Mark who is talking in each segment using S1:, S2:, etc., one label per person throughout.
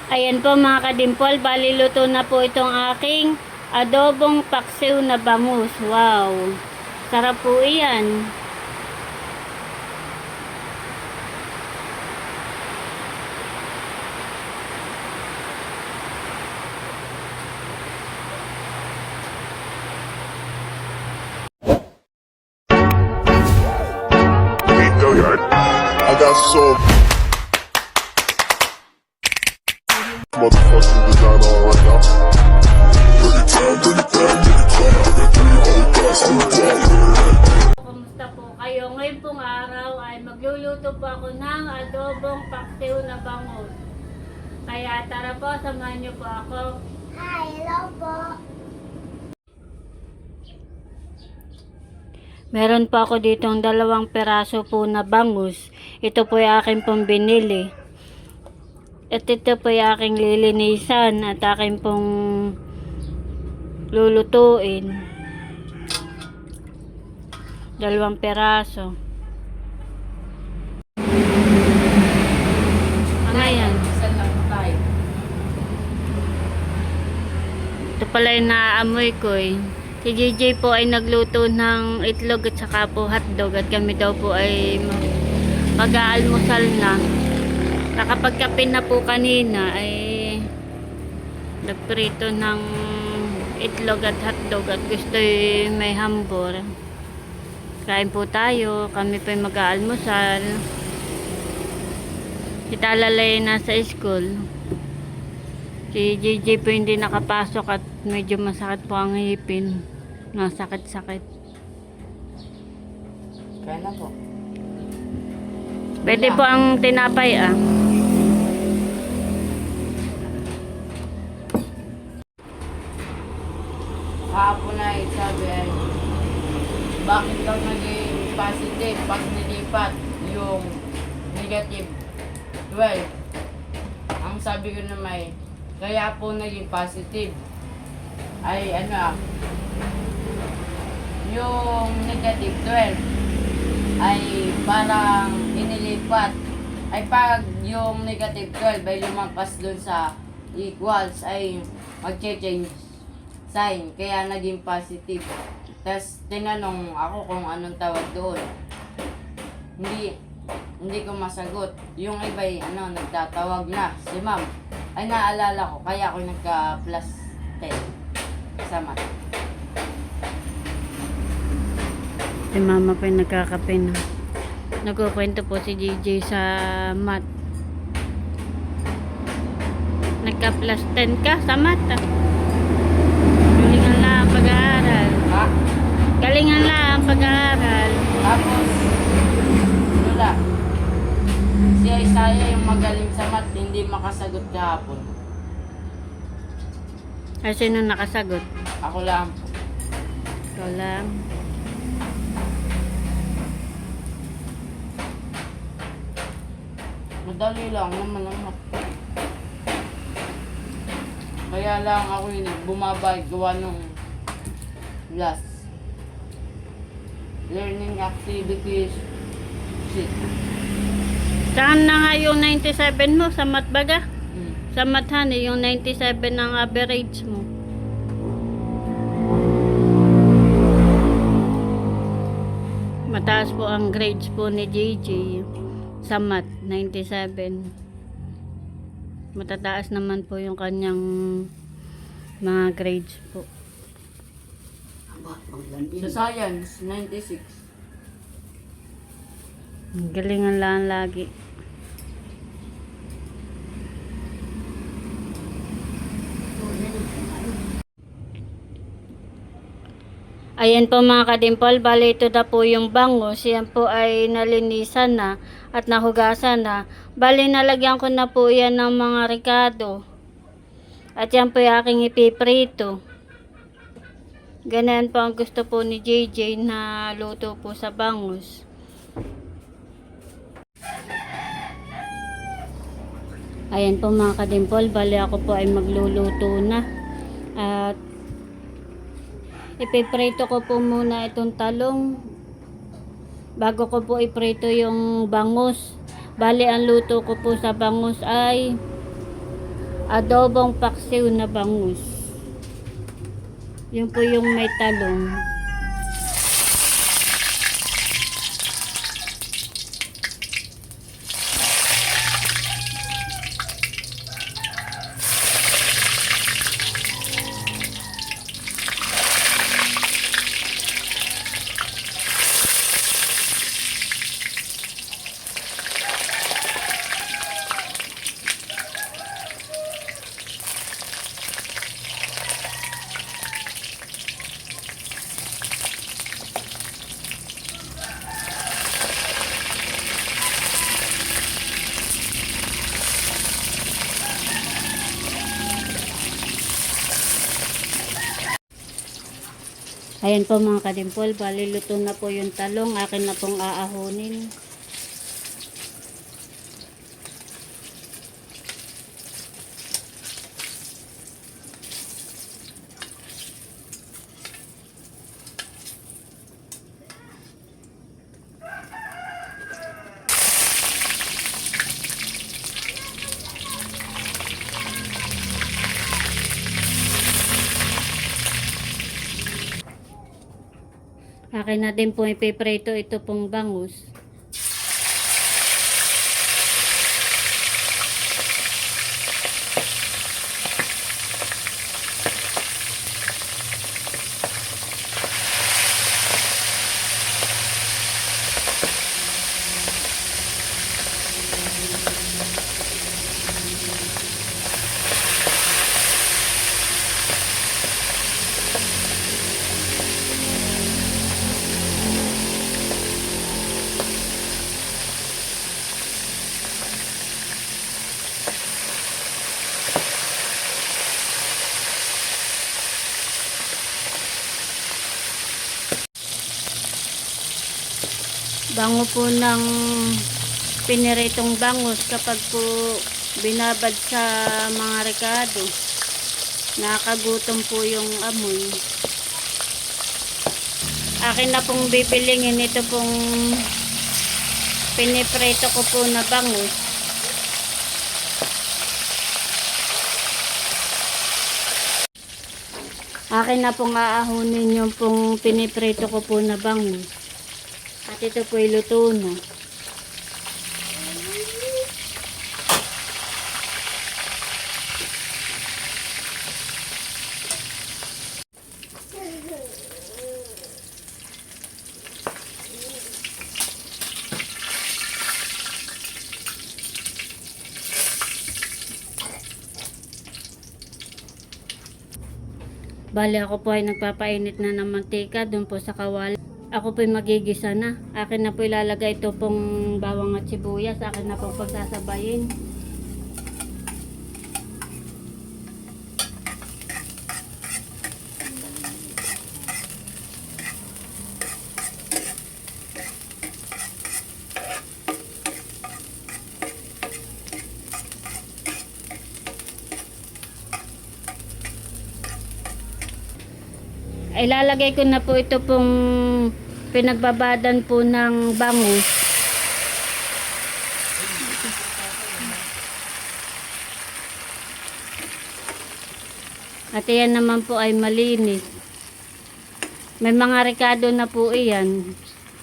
S1: Ayan po mga kadimpol, bali luto na po itong aking adobong paksiw na bangus. Wow! Sarap po iyan.
S2: I got so motherfucking designer on right now.
S1: Kumusta po kayo? Ngayon pong araw ay magluluto po ako ng adobong paksiw na bangus. Kaya tara po, samahan niyo po ako.
S3: Hi, hello po.
S1: Meron pa ako ditong 2 peraso po na bangus. Ito po yung aking pong binili. At ito po yung aking lilinisan at aking pong lulutuin. 2 peraso. Ano yan? Ito pala yung naaamoy ko eh. Si JJ po ay nagluto ng itlog at saka po hotdog at kami daw po ay mag-aalmusal na. Nakapagkape na po kanina ay nagprito ng itlog at hotdog at gusto may hambor. Kain po tayo, kami po ay mag-aalmusal. Si Talalay nasa school. Si JJ po hindi nakapasok at medyo masakit po ang ngipin. Nasakit-sakit.
S4: Kaya na po.
S1: Pwede po ang tinapay ah.
S4: Kahapon na sabi ay, bakit daw naging positive pag nilipat yung negative 12? Ang sabi ko naman, kaya po naging positive ay yung negative 12 ay parang inilipat. Ay pag yung negative 12 ay lumampas dun sa equals ay mag-change sign, kaya naging positive. Tapos tinanong ako kung anong tawag doon. Hindi ko masagot. Yung iba ay nagtatawag na. Si ma'am ay naalala ko, kaya ako nagka plus 10 sa math.
S1: Si mama pa yung nagkakape na. Nagkukwento po si JJ sa math. Nagka plus 10 ka sa math ah. Galingan lang ang pag-aaral.
S4: Ha?
S1: Galingan lang ang pag-aaral.
S4: Tapos wala. Si Isaiah yung magaling sa math, hindi makasagot kahapon.
S1: Ay, sino nakasagot?
S4: Ako lang po.
S1: Ikaw lang.
S4: Madali lang naman ang math. Kaya lang ako yung bumabay gawa ng last learning activities sheet.
S1: Saan na nga yung 97 mo? Sa math baga?
S4: Hmm.
S1: Sa math honey, yung 97 ang average mo. Mataas po ang grades po ni JJ sa math, 97. Matataas naman po yung kanyang mga grades po.
S4: Sa science, 96.
S1: Galingan lang lagi. Ayan po mga kadimpol, bali ito na po yung bangus. Yan po ay nalinisan na at nahugasan na. Bali nalagyan ko na po yan ng mga ricado. At yan po yung aking ipiprito. Ganyan po ang gusto po ni JJ na luto po sa bangus. Ayan po mga kadimpol, bali ako po ay magluluto na. At ipiprito ko po muna itong talong bago ko po iprito yung bangus. Bali ang luto ko po sa bangus ay Adobong paksiw na bangus. Yun po yung may talong. Ayan po mga kadimpol, bali luto na po yung talong, akin na pong aahonin. Akin na din po ipiprito ito pong bangus. Bango po ng piniritong bangus kapag po binabad sa mga rekado. Nakagutom po yung amoy. Akin na pong bibilingin ito pong piniprito ko po na bangus. Akin na pong aahunin yung pong piniprito ko po na bangus. At ito po ay luto na. Bali ako po ay nagpapainit na ng mantika doon po sa kawali. Ako po'y magigisa na. Akin na po ilalagay ito pong bawang at sibuyas. Akin na po pagsasabayin. Ilalagay ko na po ito pong pinagbabadan po ng bangus. At iyan naman po ay malinis. May mga rekado na po iyan.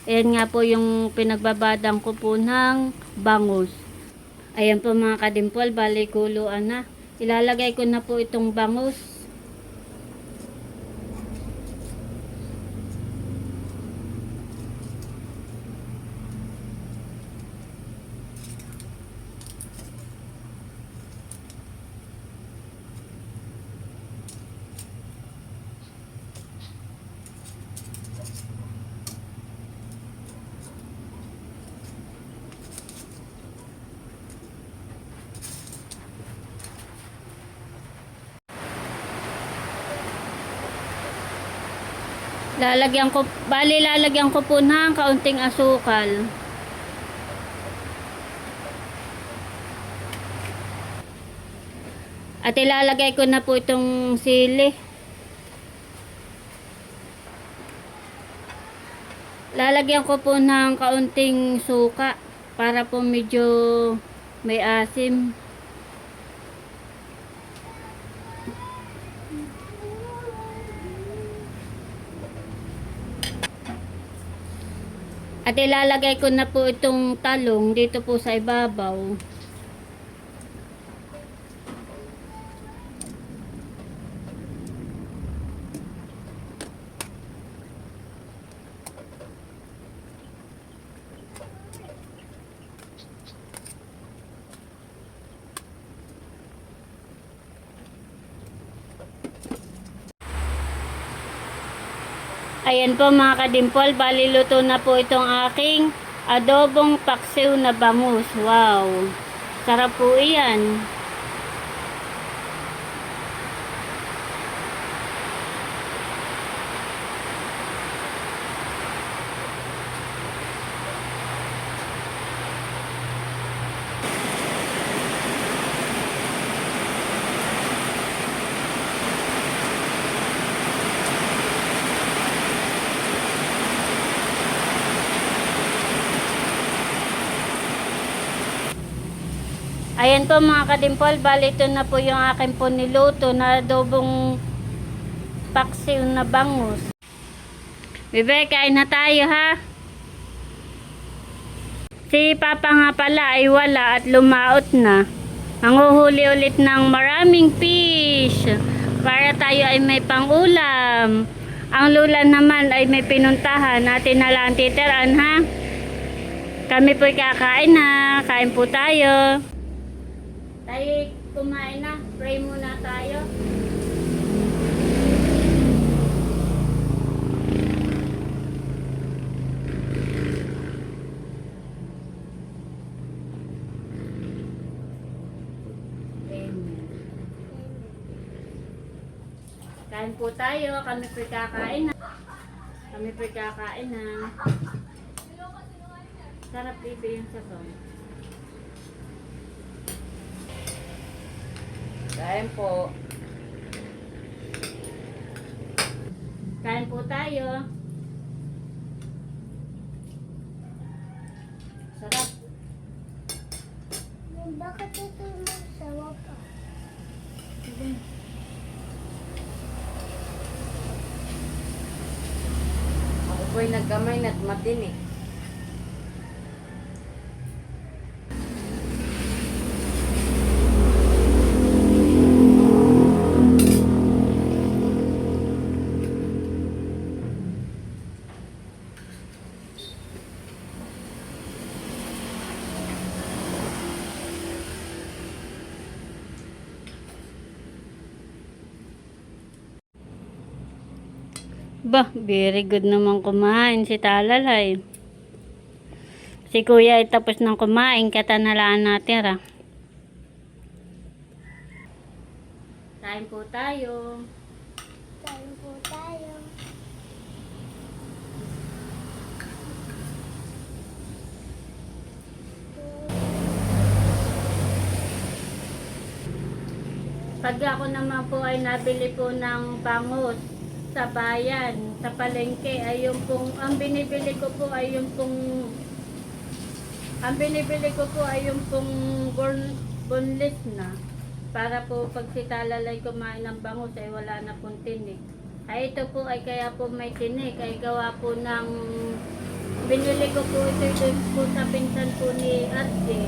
S1: Ayan nga po yung pinagbabadan ko po ng bangus. Ayan po mga kadimpol, bali kuluan na. Ilalagay ko na po itong bangus. Lalagyan ko po ng kaunting asukal. At ilalagay ko na po itong sili. Lalagyan ko po ng kaunting suka para po medyo may asim. At ilalagay ko na po itong talong dito po sa ibabaw. Ayan po mga kadimpol, bali luto na po itong aking adobong paksiw na bangus. Wow! Sarap po iyan. Ayan po mga kadimpol, bali ito na po yung akin po niluto na adobong paksiw na bangus. Bebe, kain na tayo ha. Si Papa nga pala ay wala at lumaot na. Manguhuli ulit ng maraming fish para tayo ay may pangulam. Ang lula naman ay may pinuntahan. Natin na lang titiran ha. Kami po'y kakain na. Kain po tayo. Tayo kumain na. Pray muna tayo. Kain po tayo. Kami po'y kakain na. Kami po'y kakain na. Sarap bibi yung sasong.
S4: Kain po.
S1: Kain po tayo. Sarap.
S3: Bakit ito masawa pa?
S4: Ako po'y nagkamay na't matinik.
S1: Bah, very good naman kumain si Talalay. Si Kuya ay tapos ng kumain, katanalaan natin ra. Kain po tayo.
S3: Kain po tayo.
S1: Pag ako naman po ay nabili po ng bangus sa bayan, sa palengke, ay yung pong, ang binibili ko po ay yung pong boneless na. Para po pag si Talalay kumain ng bangus ay wala na pong tinik. Ay ito po ay kaya po may tinik, ay gawa po ng, binili ko po ito po sa pinsan po ni Ate.